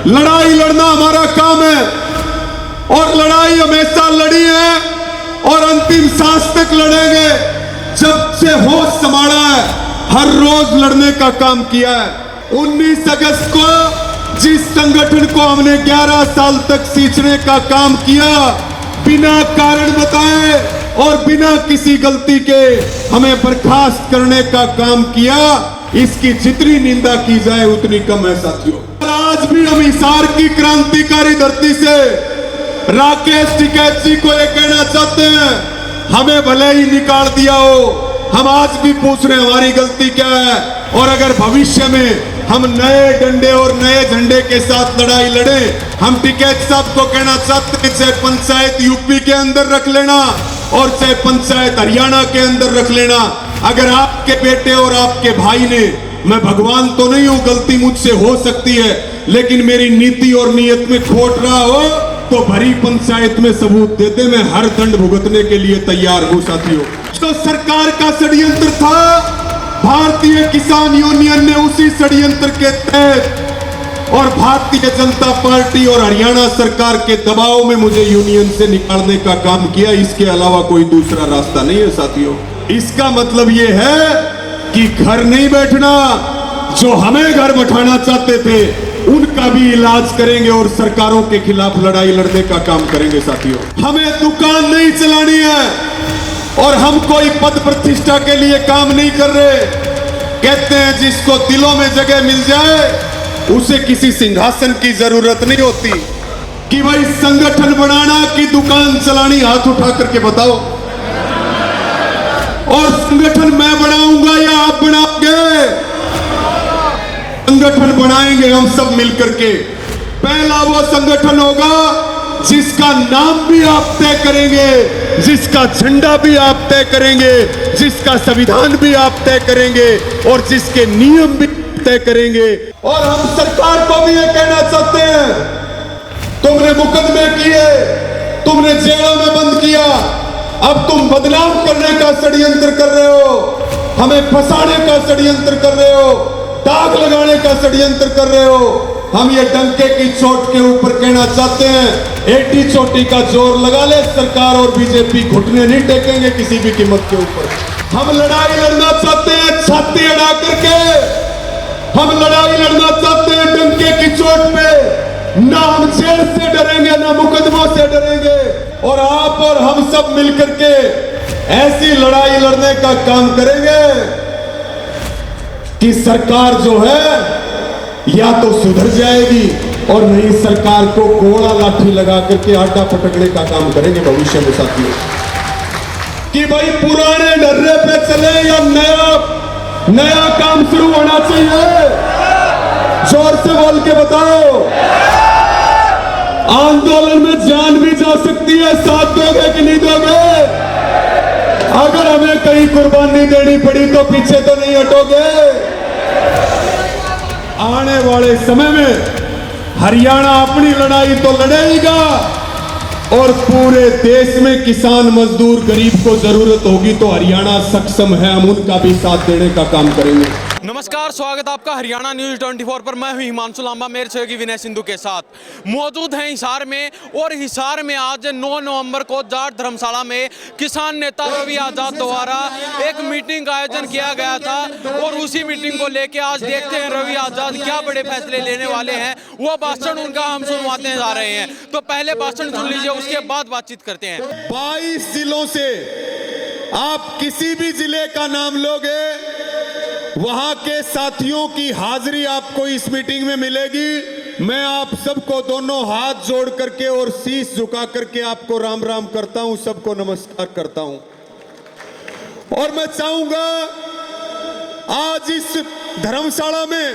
लड़ाई लड़ना हमारा काम है और लड़ाई हमेशा लड़ी है और अंतिम सांस तक लड़ेंगे। जब से होश संभाला है हर रोज लड़ने का काम किया है। 19 अगस्त को जिस संगठन को हमने 11 साल तक सींचने का काम किया, बिना कारण बताए और बिना किसी गलती के हमें बर्खास्त करने का काम किया, इसकी जितनी निंदा की जाए उतनी कम है साथियों। आज भी हम हिसार की क्रांतिकारी धरती से राकेश टिकैत जी को ये कहना चाहते हैं, हमें भले ही निकाल दिया हो, हम आज भी पूछ रहे हैं हमारी गलती क्या है। और अगर भविष्य में हम नए डंडे और नए झंडे के साथ लड़ाई लड़े, हम टिकैत साहब को कहना चाहते हैं चाहे पंचायत यूपी के अंदर रख लेना और चाहे पंचायत हरियाणा के अंदर रख लेना। अगर आपके बेटे और आपके भाई ने, मैं भगवान तो नहीं हूं, गलती मुझसे हो सकती है, लेकिन मेरी नीति और नीयत में खोट रहा हो तो भरी पंचायत में सबूत देते, मैं हर दंड भुगतने के लिए तैयार हूं साथियों। तो सरकार का षड्यंत्र था, भारतीय किसान यूनियन ने उसी षड्यंत्र के तहत और भारतीय जनता पार्टी और हरियाणा सरकार के दबाव में मुझे यूनियन से निकालने का काम किया। इसके अलावा कोई दूसरा रास्ता नहीं है साथियों। इसका मतलब ये है कि घर नहीं बैठना, जो हमें घर बैठाना चाहते थे उनका भी इलाज करेंगे और सरकारों के खिलाफ लड़ाई लड़ने का काम करेंगे साथियों। हमें दुकान नहीं चलानी है और हम कोई पद प्रतिष्ठा के लिए काम नहीं कर रहे। कहते हैं जिसको दिलों में जगह मिल जाए उसे किसी सिंहासन की जरूरत नहीं होती। कि भाई संगठन बनाना कि दुकान चलानी, हाथ उठा करके बताओ। और संगठन मैं बनाऊंगा या आप बनाओगे? संगठन बनाएंगे हम सब मिलकर के। पहला वो संगठन होगा जिसका नाम भी आप तय करेंगे, जिसका झंडा भी आप तय करेंगे, जिसका संविधान भी आप तय करेंगे और जिसके नियम भी तय करेंगे। और हम सरकार को भी ये कहना चाहते हैं, तुमने मुकदमे किए, तुमने जेलों में बंद किया, अब तुम बदनाम करने का षड्यंत्र कर रहे हो, हमें फंसाने का षड्यंत्र कर रहे हो, दाग लगाने का षड्यंत्र कर रहे हो। हम ये डंके की चोट के ऊपर कहना चाहते हैं, एटी चोटी का जोर लगा ले सरकार और बीजेपी, घुटने नहीं टेकेंगे किसी भी कीमत के ऊपर। हम लड़ाई लड़ना चाहते हैं छाती अड़ा करके, हम लड़ाई लड़ना चाहते हैं डंके की चोट पे। ना हम जेल से डरेंगे ना मुकदमों से डरेंगे। और आप और हम सब मिलकर के ऐसी लड़ाई लड़ने का काम करेंगे कि सरकार जो है या तो सुधर जाएगी और नहीं सरकार को कोड़ा लाठी लगा करके आटा पटकने का काम करेंगे भविष्य में साथियों। कि भाई पुराने डर्रे पे चले या नया काम शुरू होना चाहिए? जोर से बोल के बताओ। आंदोलन में जान भी जा सकती है, साथ दोगे कि नहीं दोगे? अगर हमें कहीं कुर्बानी देनी पड़ी तो पीछे तो नहीं हटोगे? आने वाले समय में हरियाणा अपनी लड़ाई तो लड़ेगा और पूरे देश में किसान मजदूर गरीब को जरूरत होगी तो हरियाणा सक्षम है, हम उनका भी साथ देने का काम करेंगे। नमस्कार, स्वागत आपका हरियाणा न्यूज 24 पर। मैं हूं हिमांशु लांबा, मेरे सहयोगी विनय सिंधु के साथ मौजूद हैं हिसार में। और हिसार में आज 9 नवंबर को जाट धर्मशाला में किसान नेता रवि आजाद द्वारा एक मीटिंग का आयोजन किया गया था और उसी मीटिंग को लेकर आज देखते हैं रवि आजाद क्या बड़े फैसले लेने वाले हैं। वो भाषण उनका हम सुनवाते जा रहे हैं, तो पहले भाषण सुन लीजिए, उसके बाद बातचीत करते हैं। 22 जिलों से आप किसी भी जिले का नाम लोगे, वहां के साथियों की हाजिरी आपको इस मीटिंग में मिलेगी। मैं आप सबको दोनों हाथ जोड़ करके और शीश झुका करके आपको राम राम करता हूं, सबको नमस्कार करता हूं। और मैं चाहूंगा आज इस धर्मशाला में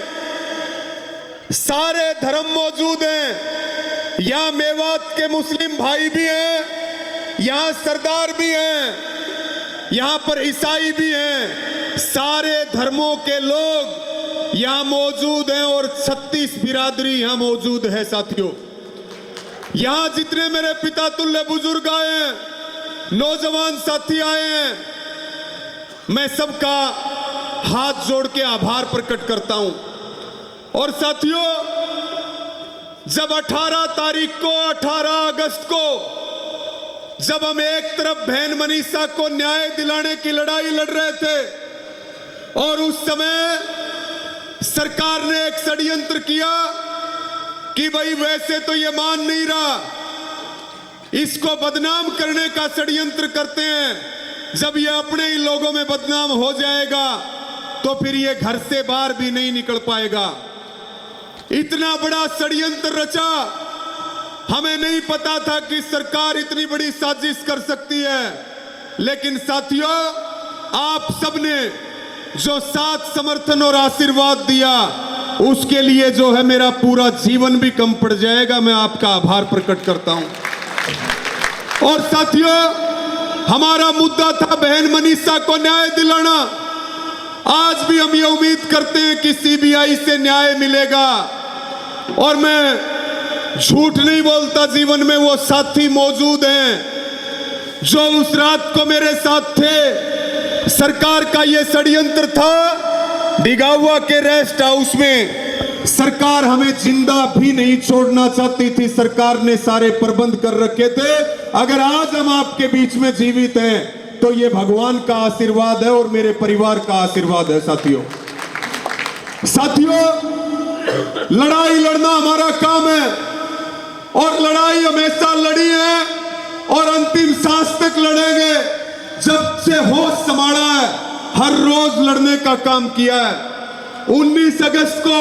सारे धर्म मौजूद हैं। यहां मेवात के मुस्लिम भाई भी हैं, यहां सरदार भी हैं, यहां पर ईसाई भी हैं, सारे धर्मों के लोग यहां मौजूद हैं और 36 बिरादरी यहां मौजूद है साथियों। यहां जितने मेरे पिता तुल्य बुजुर्ग आए हैं, नौजवान साथी आए हैं, मैं सबका हाथ जोड़ के आभार प्रकट करता हूं। और साथियों, जब 18 तारीख को 18 अगस्त को जब हम एक तरफ बहन मनीषा को न्याय दिलाने की लड़ाई लड़ रहे थे और उस समय सरकार ने एक षड्यंत्र किया कि भाई वैसे तो ये मान नहीं रहा, इसको बदनाम करने का षड्यंत्र करते हैं, जब ये अपने ही लोगों में बदनाम हो जाएगा तो फिर ये घर से बाहर भी नहीं निकल पाएगा। इतना बड़ा षड्यंत्र रचा, हमें नहीं पता था कि सरकार इतनी बड़ी साजिश कर सकती है। लेकिन साथियों, आप सबने जो साथ समर्थन और आशीर्वाद दिया उसके लिए जो है मेरा पूरा जीवन भी कम पड़ जाएगा। मैं आपका आभार प्रकट करता हूं। और साथियों, हमारा मुद्दा था बहन मनीषा को न्याय दिलाना। आज भी हम ये उम्मीद करते हैं कि सीबीआई से न्याय मिलेगा। और मैं झूठ नहीं बोलता, जीवन में वो साथी मौजूद हैं जो उस रात को मेरे साथ थे। सरकार का ये षड्यंत्र था, डिगावा के रेस्ट हाउस में सरकार हमें जिंदा भी नहीं छोड़ना चाहती थी। सरकार ने सारे प्रबंध कर रखे थे। अगर आज हम आपके बीच में जीवित हैं तो ये भगवान का आशीर्वाद है और मेरे परिवार का आशीर्वाद है। साथियों, लड़ाई लड़ना हमारा काम है और लड़ाई हमेशा लड़ी है और अंतिम सांस तक लड़ेंगे। जब से होश संभाला है, हर रोज लड़ने का काम किया है। 19 अगस्त को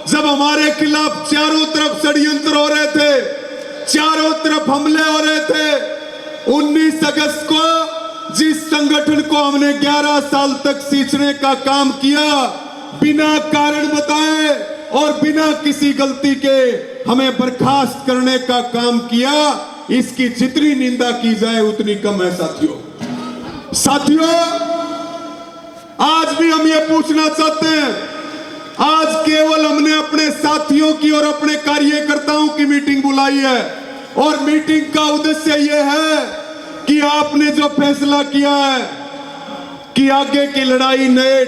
जब हमारे खिलाफ चारों तरफ षड्यंत्र हो रहे थे, चारों तरफ हमले हो रहे थे, 19 अगस्त को जिस संगठन को हमने 11 साल तक सींचने का काम किया, बिना कारण बताए और बिना किसी गलती के हमें बर्खास्त करने का काम किया, इसकी जितनी निंदा की जाए उतनी कम है। साथियों, आज भी हम ये पूछना चाहते हैं, आज केवल हमने अपने साथियों की और अपने कार्यकर्ताओं की मीटिंग बुलाई है और मीटिंग का उद्देश्य यह है कि आपने जो फैसला किया है कि आगे की लड़ाई नए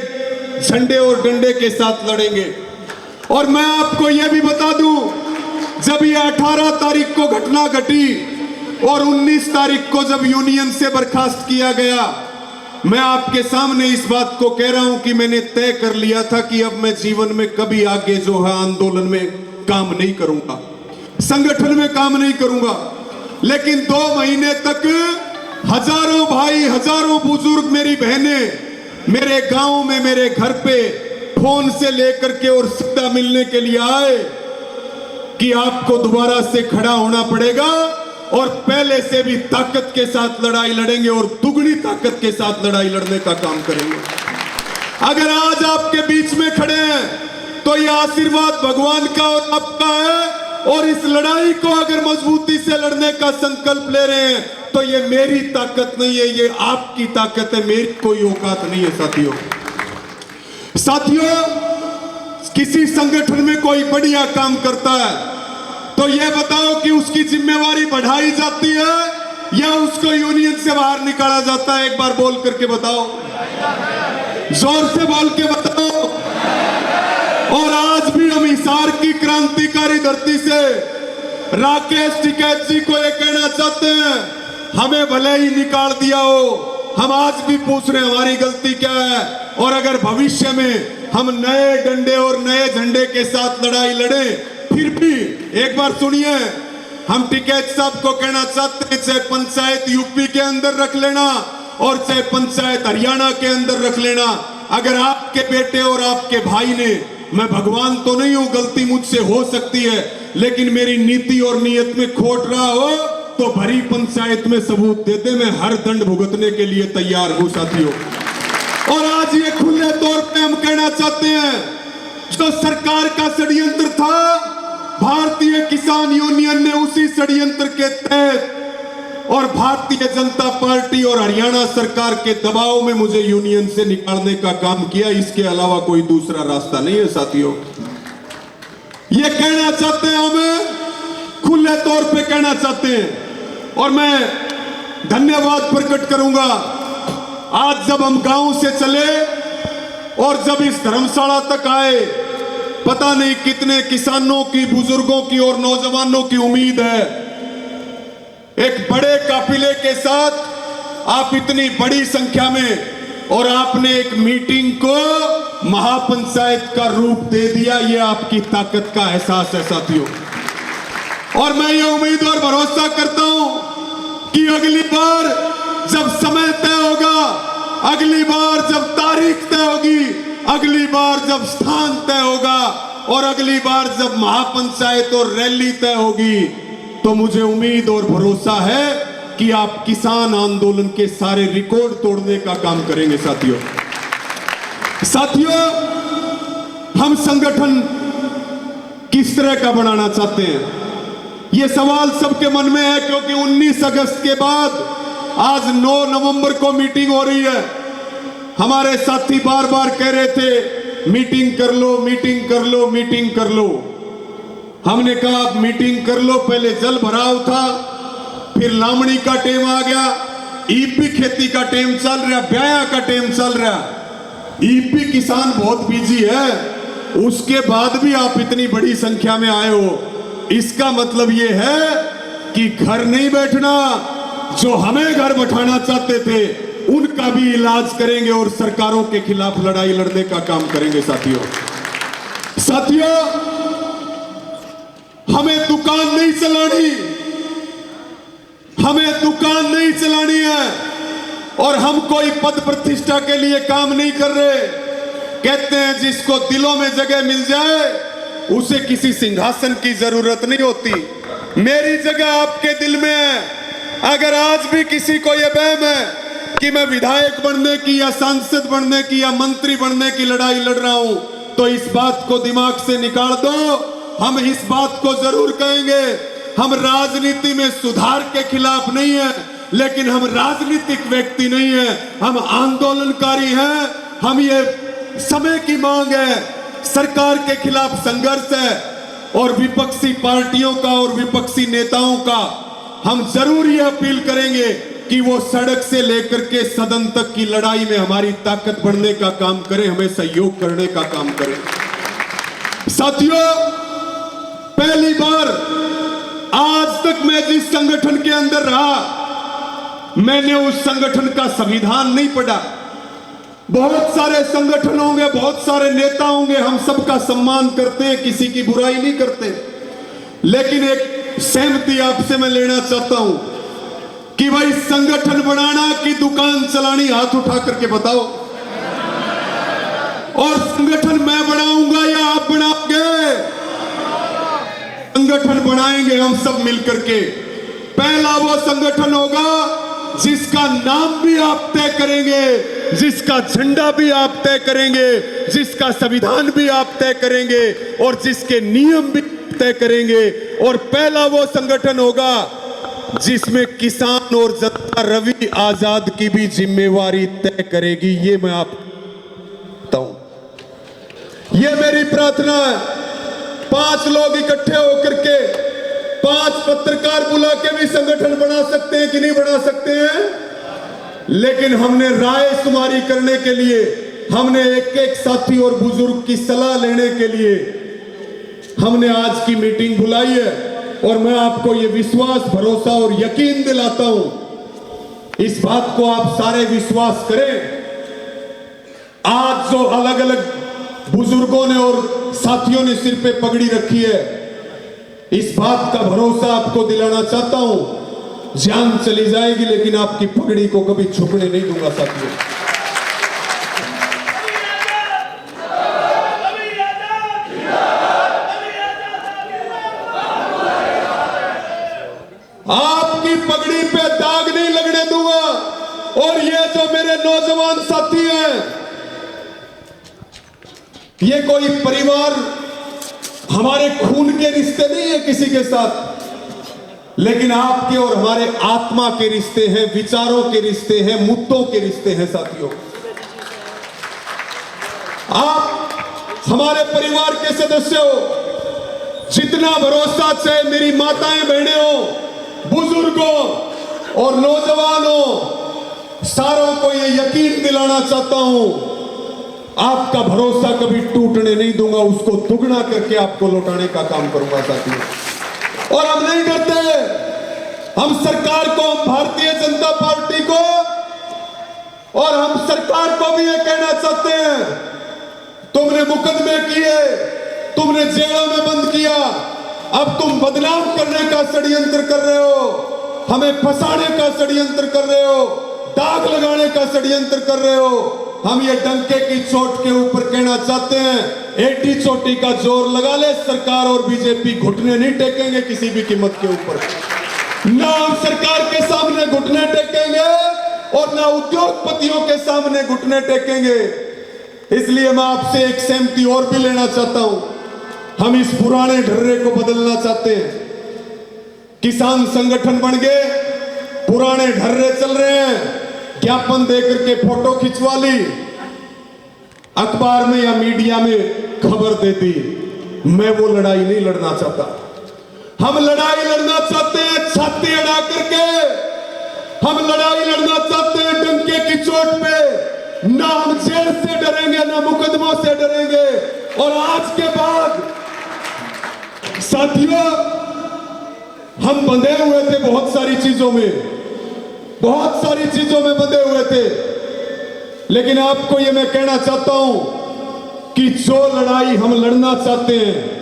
झंडे और डंडे के साथ लड़ेंगे। और मैं आपको यह भी बता दूं, जब ये 18 तारीख को घटना घटी और 19 तारीख को जब यूनियन से बर्खास्त किया गया, मैं आपके सामने इस बात को कह रहा हूं कि मैंने तय कर लिया था कि अब मैं जीवन में कभी आगे जो है आंदोलन में काम नहीं करूंगा, संगठन में काम नहीं करूंगा। लेकिन 2 महीने तक हजारों भाई, हजारों बुजुर्ग, मेरी बहनें मेरे गांव में मेरे घर पे फोन से लेकर के और सीधा मिलने के लिए आए कि आपको दोबारा से खड़ा होना पड़ेगा और पहले से भी ताकत के साथ लड़ाई लड़ेंगे और दुगनी ताकत के साथ लड़ाई लड़ने का काम करेंगे। अगर आज आपके बीच में खड़े हैं तो यह आशीर्वाद भगवान का और आपका है। और इस लड़ाई को अगर मजबूती से लड़ने का संकल्प ले रहे हैं तो ये मेरी ताकत नहीं है, ये आपकी ताकत है, मेरी कोई औकात नहीं है। साथियों, किसी संगठन में कोई बढ़िया काम करता है तो यह बताओ कि उसकी जिम्मेवारी बढ़ाई जाती है या उसको यूनियन से बाहर निकाला जाता है? एक बार बोल करके बताओ, जोर से बोल के बताओ। और आज भी हम हिसार की क्रांतिकारी धरती से राकेश टिकैत जी को यह कहना चाहते हैं, हमें भले ही निकाल दिया हो, हम आज भी पूछ रहे हैं हमारी गलती क्या है। और अगर भविष्य में हम नए डंडे और नए झंडे के साथ लड़ाई लड़े, फिर भी एक बार सुनिए, हम टिकैत साहब को कहना चाहते हैं, चाहे पंचायत यूपी के अंदर रख लेना और चाहे पंचायत हरियाणा के अंदर रख लेना, अगर आपके बेटे और आपके भाई ने, मैं भगवान तो नहीं हूं, गलती मुझसे हो सकती है, लेकिन मेरी नीति और नीयत में खोट रहा हो तो भरी पंचायत में सबूत देते, मैं हर दंड भुगतने के लिए तैयार हूं। साथियों, और आज ये खुले तौर पे हम कहना चाहते हैं, जो सरकार का षड्यंत्र था, भारतीय किसान यूनियन ने उसी षड्यंत्र के तहत और भारतीय जनता पार्टी और हरियाणा सरकार के दबाव में मुझे यूनियन से निकालने का काम किया। इसके अलावा कोई दूसरा रास्ता नहीं है। साथियों, ये कहना चाहते हैं, हमें खुले तौर पे कहना चाहते हैं। और मैं धन्यवाद प्रकट करूंगा, आज जब हम गांव से चले और जब इस धर्मशाला तक आए पता नहीं कितने किसानों की, बुजुर्गों की और नौजवानों की उम्मीद है। एक बड़े काफिले के साथ आप इतनी बड़ी संख्या में और आपने एक मीटिंग को महापंचायत का रूप दे दिया, ये आपकी ताकत का एहसास है साथियों। और मैं ये उम्मीद और भरोसा करता हूं कि अगली बार जब समय तय होगा, अगली बार जब तारीख तय होगी, अगली बार जब स्थान तय होगा और अगली बार जब महापंचायत और रैली तय होगी, तो मुझे उम्मीद और भरोसा है कि आप किसान आंदोलन के सारे रिकॉर्ड तोड़ने का काम करेंगे साथियों। साथियों, हम संगठन किस तरह का बनाना चाहते हैं, यह सवाल सबके मन में है, क्योंकि 19 अगस्त के बाद आज 9 नवंबर को मीटिंग हो रही है। हमारे साथी बार बार कह रहे थे मीटिंग कर लो, मीटिंग कर लो, मीटिंग कर लो। हमने कहा आप मीटिंग कर लो, पहले जल भराव था, फिर लामड़ी का टेम आ गया, ईपी खेती का टेम चल रहा, ब्याया का टेम चल रहा। ईपी किसान बहुत बिजी है, उसके बाद भी आप इतनी बड़ी संख्या में आए हो, इसका मतलब ये है कि घर नहीं बैठना, जो हमें घर बैठाना चाहते थे उनका भी इलाज करेंगे और सरकारों के खिलाफ लड़ाई लड़ने का काम करेंगे साथियों। साथियों, हमें दुकान नहीं चलानी, हमें दुकान नहीं चलानी है और हम कोई पद प्रतिष्ठा के लिए काम नहीं कर रहे। कहते हैं जिसको दिलों में जगह मिल जाए उसे किसी सिंहासन की जरूरत नहीं होती। मेरी जगह आपके दिल में है। अगर आज भी किसी को यह वहम है कि मैं विधायक बनने की या सांसद बनने की या मंत्री बनने की लड़ाई लड़ रहा हूं, तो इस बात को दिमाग से निकाल दो। हम इस बात को जरूर कहेंगे, हम राजनीति में सुधार के खिलाफ नहीं है, लेकिन हम राजनीतिक व्यक्ति नहीं है, हम आंदोलनकारी हैं। हम ये समय की मांग है, सरकार के खिलाफ संघर्ष है और विपक्षी पार्टियों का और विपक्षी नेताओं का हम जरूर ये अपील करेंगे कि वो सड़क से लेकर के सदन तक की लड़ाई में हमारी ताकत बढ़ने का काम करें, हमें सहयोग करने का काम करें। साथियों, पहली बार आज तक मैं जिस संगठन के अंदर रहा, मैंने उस संगठन का संविधान नहीं पढ़ा। बहुत सारे संगठन होंगे, बहुत सारे नेता होंगे, हम सबका सम्मान करते हैं, किसी की बुराई नहीं करते, लेकिन एक सहमति आपसे मैं लेना चाहता हूं कि भाई संगठन बनाना कि दुकान चलानी, हाथ उठा करके बताओ। और संगठन मैं बनाऊंगा या आप बनाओगे? संगठन बनाएंगे हम सब मिलकर के। पहला वो संगठन होगा जिसका नाम भी आप तय करेंगे, जिसका झंडा भी आप तय करेंगे, जिसका संविधान भी आप तय करेंगे और जिसके नियम भी तय करेंगे। और पहला वो संगठन होगा जिसमें किसान और जनता रवि आजाद की भी जिम्मेवारी तय करेगी। ये मैं आप बताता हूं, ये मेरी प्रार्थना है। 5 लोग इकट्ठे होकर के 5 पत्रकार बुला के भी संगठन बना सकते हैं कि नहीं बना सकते हैं, लेकिन हमने राय शुमारी करने के लिए, हमने एक एक साथी और बुजुर्ग की सलाह लेने के लिए हमने आज की मीटिंग बुलाई है। और मैं आपको ये विश्वास, भरोसा और यकीन दिलाता हूं, इस बात को आप सारे विश्वास करें। आज जो अलग अलग बुजुर्गों ने और साथियों ने सिर पे पगड़ी रखी है, इस बात का भरोसा आपको दिलाना चाहता हूं, जान चली जाएगी लेकिन आपकी पगड़ी को कभी झुकने नहीं दूंगा साथियों। आपकी पगड़ी पे दाग नहीं लगने दूंगा। और ये जो मेरे नौजवान साथी हैं, ये कोई परिवार, हमारे खून के रिश्ते नहीं है किसी के साथ, लेकिन आपके और हमारे आत्मा के रिश्ते हैं, विचारों के रिश्ते हैं, मुद्दों के रिश्ते हैं साथियों। आप हमारे परिवार के सदस्य हो। जितना भरोसा चाहे मेरी माताएं बहनें हो, बुजुर्गों और नौजवानों, सारों को ये यकीन दिलाना चाहता हूं आपका भरोसा कभी टूटने नहीं दूंगा, उसको दुगना करके आपको लौटाने का काम करूंगा साथियों। और हम नहीं डरते, हम सरकार को, हम भारतीय जनता पार्टी को और हम सरकार को भी ये कहना चाहते हैं, तुमने मुकदमे किए, तुमने जेलों में बंद किया, अब तुम बदनाम करने का षड्यंत्र कर रहे हो, हमें फंसाने का षड्यंत्र कर रहे हो, दाग लगाने का षड्यंत्र कर रहे हो। हम ये डंके की चोट के ऊपर कहना चाहते हैं, एटी चोटी का जोर लगा ले सरकार और बीजेपी, घुटने नहीं टेकेंगे किसी भी कीमत के ऊपर। ना हम सरकार के सामने घुटने टेकेंगे और ना उद्योगपतियों के सामने घुटने टेकेंगे। इसलिए मैं आपसे एक सहमति और भी लेना चाहता हूं, हम इस पुराने ढर्रे को बदलना चाहते हैं। किसान संगठन बन गए, पुराने ढर्रे चल रहे हैं, ज्ञापन देकर के फोटो खिंचवा ली, अखबार में या मीडिया में खबर दे दी। मैं वो लड़ाई नहीं लड़ना चाहता। हम लड़ाई लड़ना चाहते हैं छाती अड़ा करके, हम लड़ाई लड़ना चाहते हैं डंके की चोट पे। ना हम जेल से डरेंगे, ना मुकदमों से डरेंगे। और आज के बाद साथियों, हम बंधे हुए थे बहुत सारी चीजों में, बहुत सारी चीजों में बंधे हुए थे, लेकिन आपको ये मैं कहना चाहता हूं कि जो लड़ाई हम लड़ना चाहते हैं,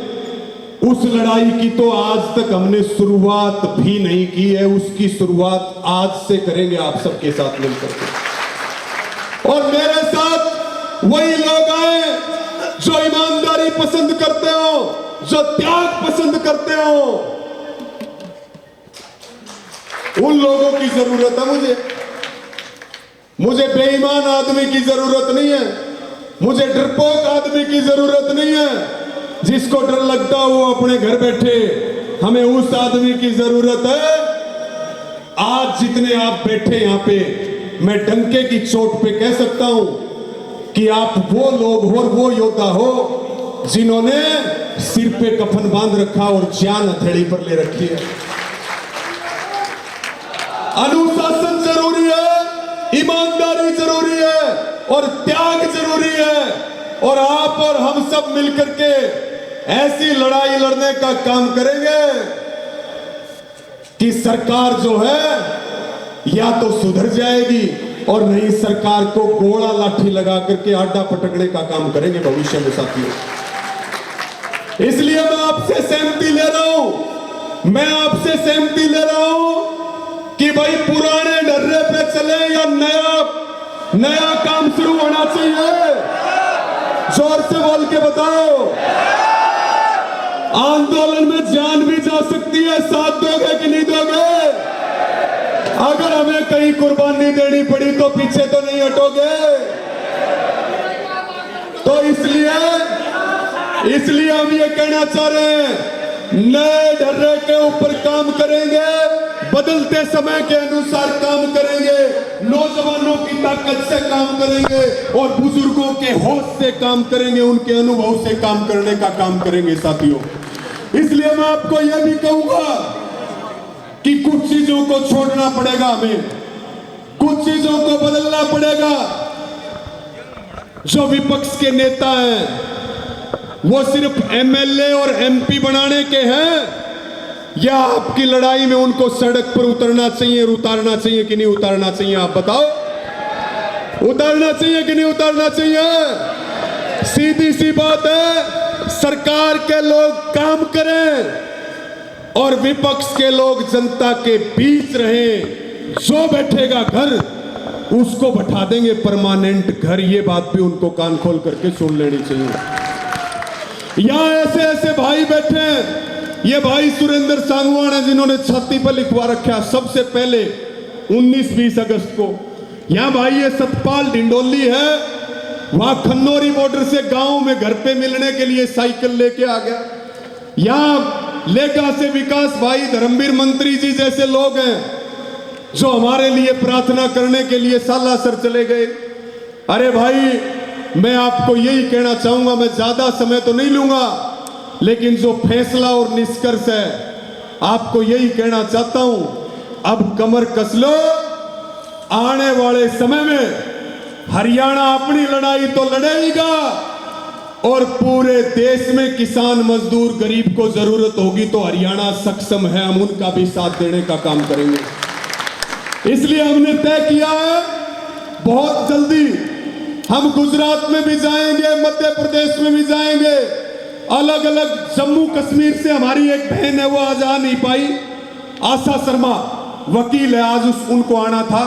उस लड़ाई की तो आज तक हमने शुरुआत भी नहीं की है। उसकी शुरुआत आज से करेंगे आप सबके साथ मिलकर के। और मेरे साथ वही लोग आए जो ईमानदारी पसंद करते हो, जो त्याग पसंद करते हो। उन लोगों की जरूरत है मुझे बेईमान आदमी की जरूरत नहीं है, मुझे डरपोक आदमी की जरूरत नहीं है, जिसको डर लगता हो वो अपने घर बैठे। हमें उस आदमी की जरूरत है। आज जितने आप बैठे यहां पे, मैं डंके की चोट पे कह सकता हूं कि आप वो लोग हो और वो योद्धा हो जिन्होंने सिर पे कफन बांध रखा और जान हथेली पर ले रखी है। अनुशासन जरूरी है, ईमानदारी जरूरी है और त्याग जरूरी है। और आप और हम सब मिलकर के ऐसी लड़ाई लड़ने का काम करेंगे कि सरकार जो है या तो सुधर जाएगी और नहीं सरकार को गोला लाठी लगा करके आड्डा पटकने का काम करेंगे भविष्य में साथियों। इसलिए मैं आपसे सहमति ले रहा हूं, मैं आपसे सहमति ले रहा हूं कि भाई पुराने ढर्रे पे चले या नया काम शुरू होना चाहिए। जोर से बोल के बताओ। आंदोलन में जान भी जा सकती है, साथ दोगे कि नहीं दोगे? अगर हमें कहीं कुर्बानी देनी पड़ी तो पीछे तो नहीं हटोगे। तो इसलिए हम ये कहना चाह रहे हैं, नए ढर्रे के ऊपर काम करेंगे, बदलते समय के अनुसार काम करेंगे, नौजवानों की ताकत से काम करेंगे और बुजुर्गों के होश से काम करेंगे, उनके अनुभव से काम करने का काम करेंगे साथियों। इसलिए मैं आपको यह भी कहूंगा कि कुछ चीजों को छोड़ना पड़ेगा, हमें कुछ चीजों को बदलना पड़ेगा। जो विपक्ष के नेता हैं वो सिर्फ एमएलए और एमपी बनाने के हैं, या आपकी लड़ाई में उनको सड़क पर उतरना चाहिए, उतारना चाहिए कि नहीं उतारना चाहिए? आप बताओ, उतारना चाहिए कि नहीं उतारना चाहिए? सीधी सी बात है, सरकार के लोग काम करें और विपक्ष के लोग जनता के बीच रहें। जो बैठेगा घर उसको बैठा देंगे परमानेंट घर। ये बात भी उनको कान खोल करके सुन लेनी चाहिए। यहां ऐसे ऐसे भाई बैठे हैं, ये भाई सुरेंद्र सांगवान है जिन्होंने छाती पर लिखवा रखा सबसे पहले 19-20 अगस्त को। यहां भाई ये सतपाल ढिंडोली है, वहां खन्नौरी बॉर्डर से गांव में घर पे मिलने के लिए साइकिल लेके आ गया। यहां लेगा से विकास भाई धर्मवीर मंत्री जी जैसे लोग हैं जो हमारे लिए प्रार्थना करने के लिए सालासर चले गए। अरे भाई, मैं आपको यही कहना चाहूंगा, मैं ज्यादा समय तो नहीं लूंगा, लेकिन जो फैसला और निष्कर्ष है आपको यही कहना चाहता हूं, अब कमर कस लो। आने वाले समय में हरियाणा अपनी लड़ाई तो लड़ेगा और पूरे देश में किसान मजदूर गरीब को जरूरत होगी तो हरियाणा सक्षम है, हम उनका भी साथ देने का काम करेंगे। इसलिए हमने तय किया है बहुत जल्दी हम गुजरात में भी जाएंगे, मध्य प्रदेश में भी जाएंगे, अलग अलग जम्मू कश्मीर से हमारी एक बहन है वो आज आ नहीं पाई, आशा शर्मा वकील है, आज उनको आना था।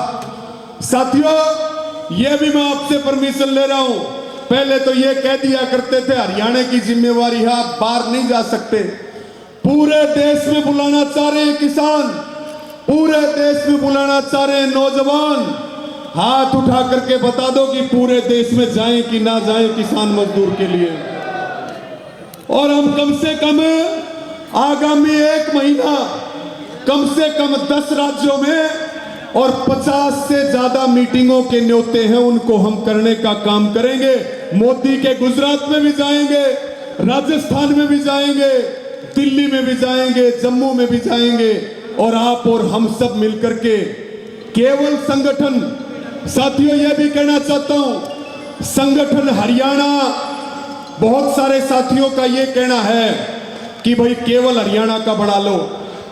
साथियों ये भी मैं आपसे परमिशन ले रहा हूं, पहले तो ये कह दिया करते थे हरियाणा की जिम्मेवारी है, आप बाहर नहीं जा सकते। पूरे देश में बुलाना चाह रहे हैं किसान, पूरे देश में बुलाना चाह रहे हैं नौजवान, हाथ उठा करके बता दो कि पूरे देश में जाएं कि ना जाएं किसान मजदूर के लिए। और हम कम से कम आगामी 1 महीना कम से कम 10 राज्यों में और 50 से ज्यादा मीटिंगों के न्योते हैं उनको हम करने का काम करेंगे। मोदी के गुजरात में भी जाएंगे, राजस्थान में भी जाएंगे, दिल्ली में भी जाएंगे, जम्मू में भी जाएंगे और आप और हम सब मिलकर के केवल संगठन, साथियों यह भी कहना चाहता हूं संगठन हरियाणा, बहुत सारे साथियों का यह कहना है कि भाई केवल हरियाणा का बढ़ा लो।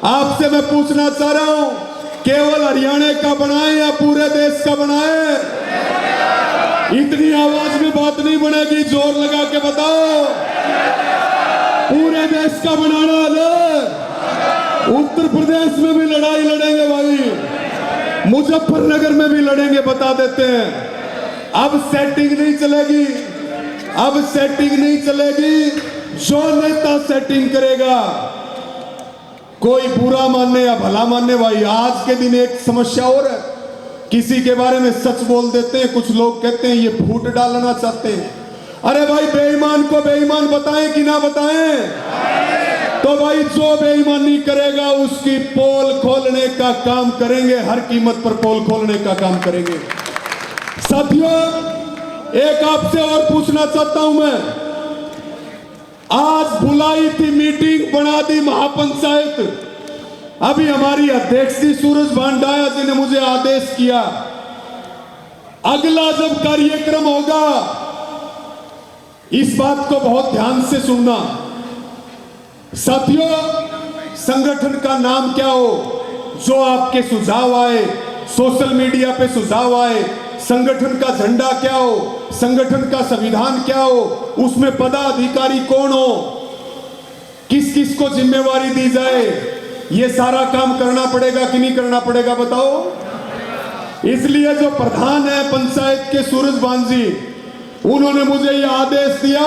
आपसे मैं पूछना चाह रहा हूं केवल हरियाणा का बनाए या पूरे देश का बनाए? इतनी आवाज में बात नहीं बनेगी, जोर लगा के बताओ। पूरे देश का बनाना है। उत्तर प्रदेश में भी लड़ाई लड़ेंगे भाई, मुजफ्फरनगर में भी लड़ेंगे, बता देते हैं। अब सेटिंग नहीं चलेगी, अब सेटिंग नहीं चलेगी, जो नेता सेटिंग करेगा, कोई बुरा मानने या भला मानने। भाई आज के दिन एक समस्या और है, किसी के बारे में सच बोल देते हैं, कुछ लोग कहते हैं ये फूट डालना चाहते हैं। अरे भाई बेईमान को बेईमान बताएं कि ना बताएं? तो भाई जो बेईमानी करेगा उसकी पोल खोलने का काम करेंगे, हर कीमत पर पोल खोलने का काम करेंगे। साथियों एक आपसे और पूछना चाहता हूं मैं, आज बुलाई थी मीटिंग, बना दी महापंचायत, अभी हमारी अध्यक्ष जी सूरज भांडाया जी ने मुझे आदेश किया अगला जब कार्यक्रम होगा इस बात को बहुत ध्यान से सुनना। साथियों संगठन का नाम क्या हो, जो आपके सुझाव आए, सोशल मीडिया पे सुझाव आए, संगठन का झंडा क्या हो, संगठन का संविधान क्या हो, उसमें पदाधिकारी कौन हो, किस किस को जिम्मेवारी दी जाए, ये सारा काम करना पड़ेगा कि नहीं करना पड़ेगा बताओ। इसलिए जो प्रधान है पंचायत के सूरज भान जी, उन्होंने मुझे यह आदेश दिया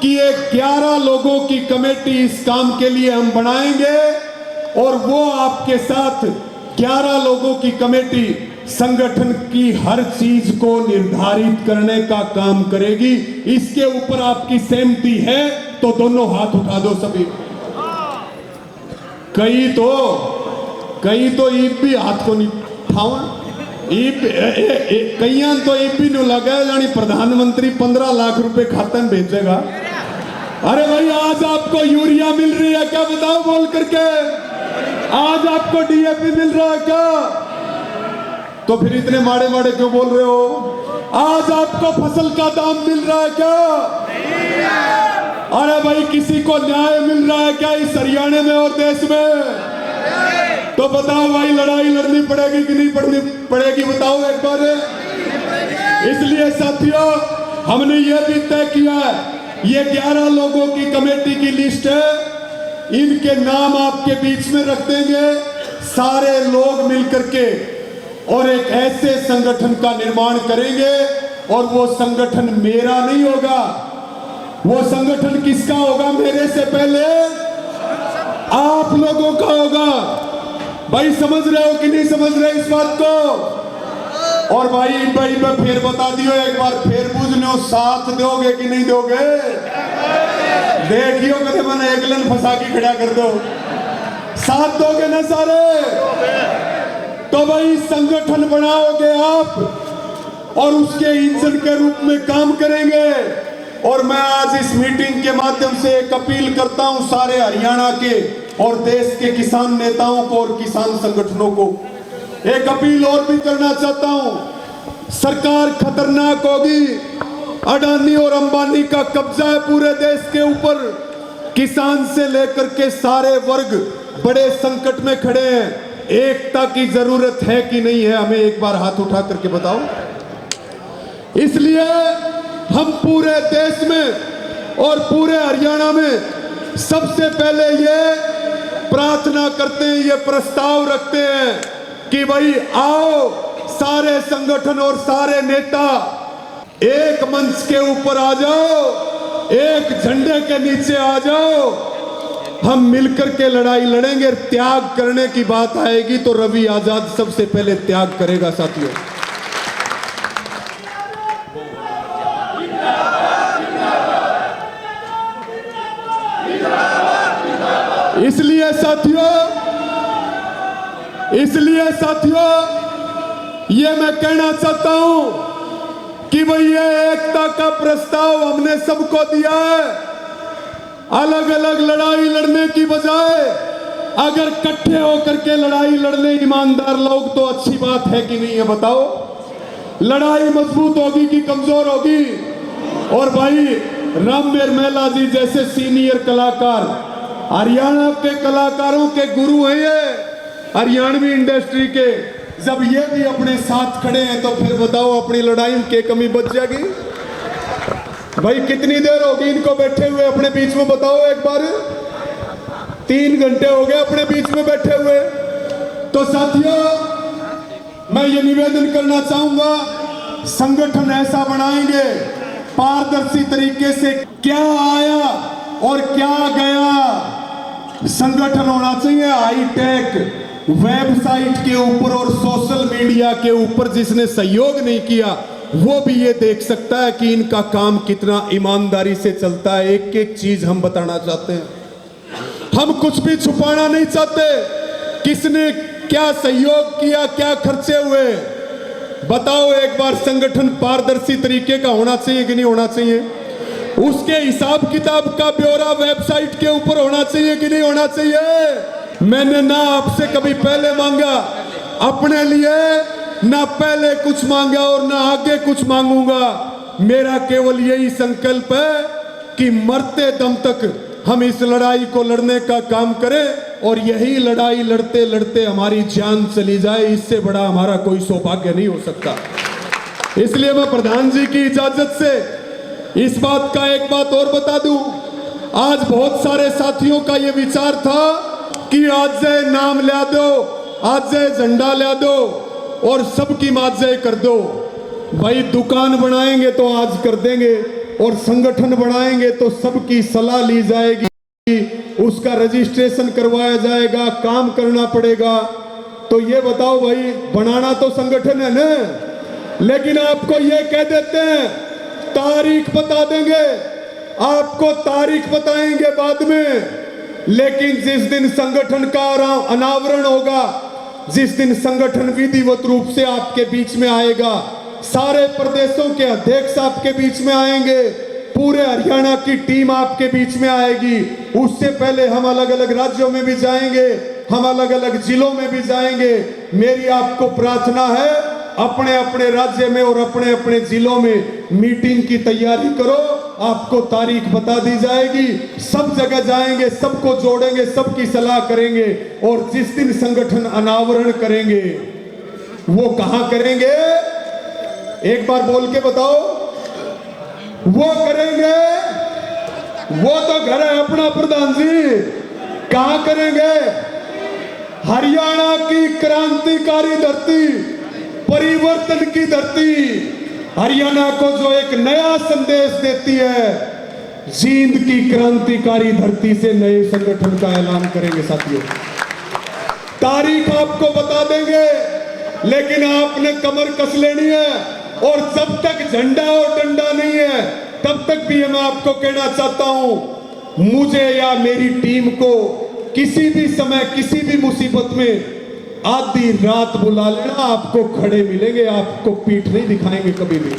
कि ये 11 लोगों की कमेटी इस काम के लिए हम बनाएंगे और वो आपके साथ 11 लोगों की कमेटी संगठन की हर चीज को निर्धारित करने का काम करेगी। इसके ऊपर आपकी सहमति है तो दोनों हाथ उठा दो सभी। कई तो ईब भी हाथ को नहीं उठाओ, कई तो ईब भी नहीं लगा यानी प्रधानमंत्री 15 लाख रुपए खाते में भेजेगा। अरे भाई आज आपको यूरिया मिल रही है क्या बताओ बोल करके, आज आपको डीएपी मिल रहा है क्या? तो फिर इतने माड़े माड़े क्यों बोल रहे हो? आज आपको फसल का दाम मिल रहा है क्या? अरे भाई किसी को न्याय मिल रहा है क्या इस हरियाणा में और देश में? तो बताओ भाई लड़ाई लड़नी पड़ेगी कि नहीं पड़नी पड़ेगी बताओ एक बार। इसलिए साथियों हमने ये भी तय किया है, ये 11 लोगों की कमेटी की लिस्ट है, इनके नाम आपके बीच में रख देंगे, सारे लोग मिलकर के और एक ऐसे संगठन का निर्माण करेंगे। और वो संगठन मेरा नहीं होगा, वो संगठन किसका होगा? मेरे से पहले आप लोगों का होगा। भाई समझ रहे हो कि नहीं समझ रहे इस बात को? और भाई मैं फिर बता दियो एक बार, फिर पूछने साथ दोगे कि नहीं दोगे? देखियो कदे मैंने एकलन फंसा के खड़ा कर दो, साथ दोगे ना सारे? तो भाई संगठन बनाओगे आप और उसके इंजन के रूप में काम करेंगे। और मैं आज इस मीटिंग के माध्यम से एक अपील करता हूं सारे हरियाणा के और देश के किसान नेताओं को और किसान संगठनों को, एक अपील और भी करना चाहता हूं सरकार खतरनाक होगी। अडानी और अंबानी का कब्जा है पूरे देश के ऊपर। किसान से लेकर के सारे वर्ग बड़े संकट में खड़े हैं। एकता की जरूरत है कि नहीं है, हमें एक बार हाथ उठा करके बताओ। इसलिए हम पूरे देश में और पूरे हरियाणा में सबसे पहले ये प्रार्थना करते हैं, ये प्रस्ताव रखते हैं कि भाई आओ सारे संगठन और सारे नेता एक मंच के ऊपर आ जाओ, एक झंडे के नीचे आ जाओ, हम मिलकर के लड़ाई लड़ेंगे। त्याग करने की बात आएगी तो रवि आजाद सबसे पहले त्याग करेगा साथियों। इसलिए साथियों ये मैं कहना चाहता हूं कि भाई ये एकता का प्रस्ताव हमने सबको दिया है। अलग अलग लड़ाई लड़ने की बजाय अगर इकट्ठे होकर के लड़ाई लड़ने ईमानदार लोग तो अच्छी बात है कि नहीं है, बताओ। लड़ाई मजबूत होगी कि कमजोर होगी। और भाई राम मेला जी जैसे सीनियर कलाकार, हरियाणा के कलाकारों के गुरु हैं ये, हरियाणवी इंडस्ट्री के, जब ये भी अपने साथ खड़े हैं तो फिर बताओ अपनी लड़ाई में क्या कमी बच जाएगी। भाई कितनी देर होगी इनको बैठे हुए अपने बीच में, बताओ एक बार। 3 घंटे हो गए अपने बीच में बैठे हुए। तो साथियों मैं ये निवेदन करना चाहूंगा, संगठन ऐसा बनाएंगे पारदर्शी तरीके से, क्या आया और क्या गया। संगठन होना चाहिए हाईटेक, वेबसाइट के ऊपर और सोशल मीडिया के ऊपर जिसने सहयोग नहीं किया वो भी ये देख सकता है कि इनका काम कितना ईमानदारी से चलता है। एक एक चीज हम बताना चाहते हैं, हम कुछ भी छुपाना नहीं चाहते। किसने क्या सहयोग किया, क्या खर्चे हुए, बताओ एक बार। संगठन पारदर्शी तरीके का होना चाहिए कि नहीं होना चाहिए? उसके हिसाब किताब का ब्यौरा वेबसाइट के ऊपर होना चाहिए कि नहीं होना चाहिए? मैंने ना आपसे कभी पहले मांगा अपने लिए, ना पहले कुछ मांगा और ना आगे कुछ मांगूंगा। मेरा केवल यही संकल्प है कि मरते दम तक हम इस लड़ाई को लड़ने का काम करें और यही लड़ाई लड़ते लड़ते हमारी जान चली जाए। इससे बड़ा हमारा कोई सौभाग्य नहीं हो सकता। इसलिए मैं प्रधान जी की इजाजत से इस बात का एक बात और बता दूं। आज बहुत सारे साथियों का यह विचार था कि आज नाम ला दो, आज झंडा ला दो और सबकी माजय कर दो। भाई दुकान बनाएंगे तो आज कर देंगे और संगठन बनाएंगे तो सबकी सलाह ली जाएगी, उसका रजिस्ट्रेशन करवाया जाएगा, काम करना पड़ेगा। तो ये बताओ भाई, बनाना तो संगठन है ना, लेकिन आपको ये कह देते हैं तारीख बता देंगे, आपको तारीख बताएंगे बाद में। लेकिन जिस दिन संगठन का अनावरण होगा, जिस दिन संगठन विधिवत रूप से आपके बीच में आएगा, सारे प्रदेशों के अध्यक्ष आपके बीच में आएंगे, पूरे हरियाणा की टीम आपके बीच में आएगी। उससे पहले हम अलग अलग राज्यों में भी जाएंगे, हम अलग अलग जिलों में भी जाएंगे। मेरी आपको प्रार्थना है, अपने अपने राज्य में और अपने अपने जिलों में मीटिंग की तैयारी करो। आपको तारीख बता दी जाएगी, सब जगह जाएंगे, सबको जोड़ेंगे, सबकी सलाह करेंगे और जिस दिन संगठन अनावरण करेंगे वो कहां करेंगे? एक बार बोल के बताओ। वो करेंगे, वो तो घर है अपना प्रधान जी। कहां करेंगे? हरियाणा की क्रांतिकारी धरती, परिवर्तन की धरती, हरियाणा को जो एक नया संदेश देती है, जींद की क्रांतिकारी धरती से नए संगठन का ऐलान करेंगे साथियों। तारीख आपको बता देंगे, लेकिन आपने कमर कस लेनी है। और जब तक झंडा और डंडा नहीं है तब तक भी मैं आपको कहना चाहता हूं, मुझे या मेरी टीम को किसी भी समय किसी भी मुसीबत में आधी रात बुला लेना, आपको खड़े मिलेंगे, आपको पीठ नहीं दिखाएंगे कभी भी।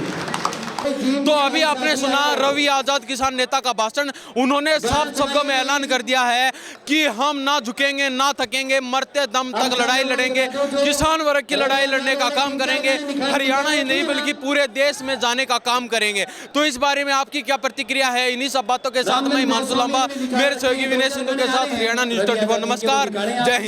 तो अभी आपने सुना रवि आजाद किसान नेता का भाषण। उन्होंने साफ शब्दों में ऐलान कर दिया है कि हम ना झुकेंगे ना थकेंगे, मरते दम तक लड़ाई लड़ेंगे, किसान वर्ग की लड़ाई लड़ने का काम करेंगे, हरियाणा ही नहीं बल्कि पूरे देश में जाने का काम करेंगे। तो इस बारे में आपकी क्या प्रतिक्रिया है? इन्हीं सब बातों के साथ मैं हिमांशु लांबा, मेरे सहयोगी विनय सिंधु के साथ हरियाणा न्यूज़ 24। नमस्कार, जय हिंद।